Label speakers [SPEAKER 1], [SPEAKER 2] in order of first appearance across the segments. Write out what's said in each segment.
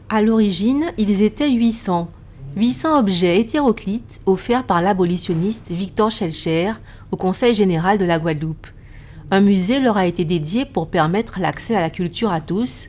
[SPEAKER 1] À l'origine, ils étaient 800. 800 objets hétéroclites offerts par l'abolitionniste Victor Schœlcher au Conseil général de la Guadeloupe. Un musée leur a été dédié pour permettre l'accès à la culture à tous.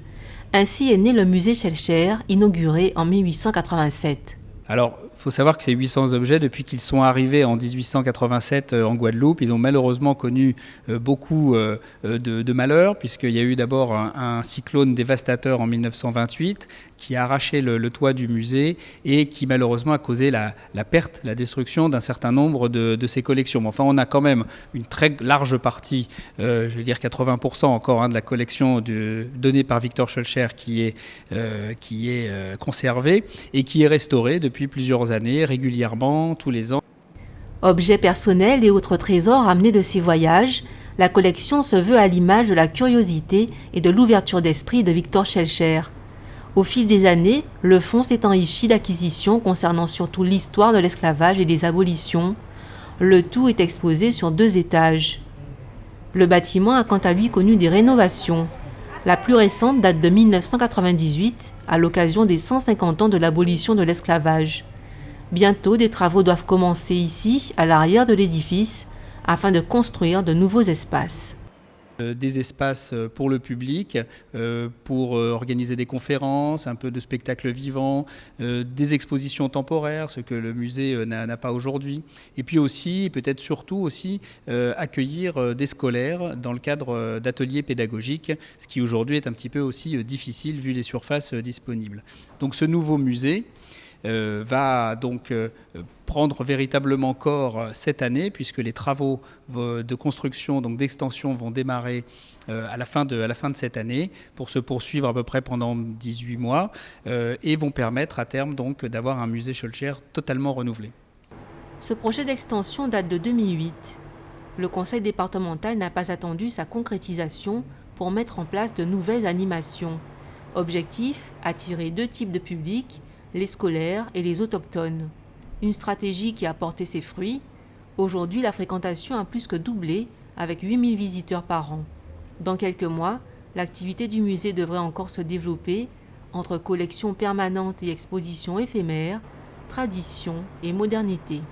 [SPEAKER 1] Ainsi est né le musée Schœlcher, inauguré en 1887.
[SPEAKER 2] Alors, il faut savoir que ces 800 objets, depuis qu'ils sont arrivés en 1887 en Guadeloupe, ils ont malheureusement connu beaucoup de malheurs, puisqu'il y a eu d'abord un cyclone dévastateur en 1928 qui a arraché le toit du musée et qui malheureusement a causé la perte, la destruction d'un certain nombre de ces collections. Mais enfin, on a quand même une très large partie, je vais dire 80% encore, de la collection donnée par Victor Schœlcher qui est conservée et qui est restaurée depuis plusieurs années, régulièrement, tous les ans.
[SPEAKER 1] Objets personnels et autres trésors ramenés de ses voyages, la collection se veut à l'image de la curiosité et de l'ouverture d'esprit de Victor Schœlcher. Au fil des années, le fonds s'est enrichi d'acquisitions concernant surtout l'histoire de l'esclavage et des abolitions. Le tout est exposé sur 2 étages. Le bâtiment a quant à lui connu des rénovations. La plus récente date de 1998, à l'occasion des 150 ans de l'abolition de l'esclavage. Bientôt, des travaux doivent commencer ici, à l'arrière de l'édifice, afin de construire de nouveaux espaces.
[SPEAKER 2] Des espaces pour le public, pour organiser des conférences, un peu de spectacles vivants, des expositions temporaires, ce que le musée n'a pas aujourd'hui. Et puis aussi, peut-être surtout aussi, accueillir des scolaires dans le cadre d'ateliers pédagogiques, ce qui aujourd'hui est un petit peu aussi difficile vu les surfaces disponibles. Donc ce nouveau musée va donc prendre véritablement corps cette année, puisque les travaux de construction, donc d'extension, vont démarrer à la fin de cette année, pour se poursuivre à peu près pendant 18 mois, et vont permettre à terme donc d'avoir un musée Schœlcher totalement renouvelé.
[SPEAKER 1] Ce projet d'extension date de 2008. Le conseil départemental n'a pas attendu sa concrétisation pour mettre en place de nouvelles animations. Objectif, attirer 2 types de publics, les scolaires et les autochtones. Une stratégie qui a porté ses fruits. Aujourd'hui, la fréquentation a plus que doublé, avec 8000 visiteurs par an. Dans quelques mois, l'activité du musée devrait encore se développer entre collections permanentes et expositions éphémères, tradition et modernité.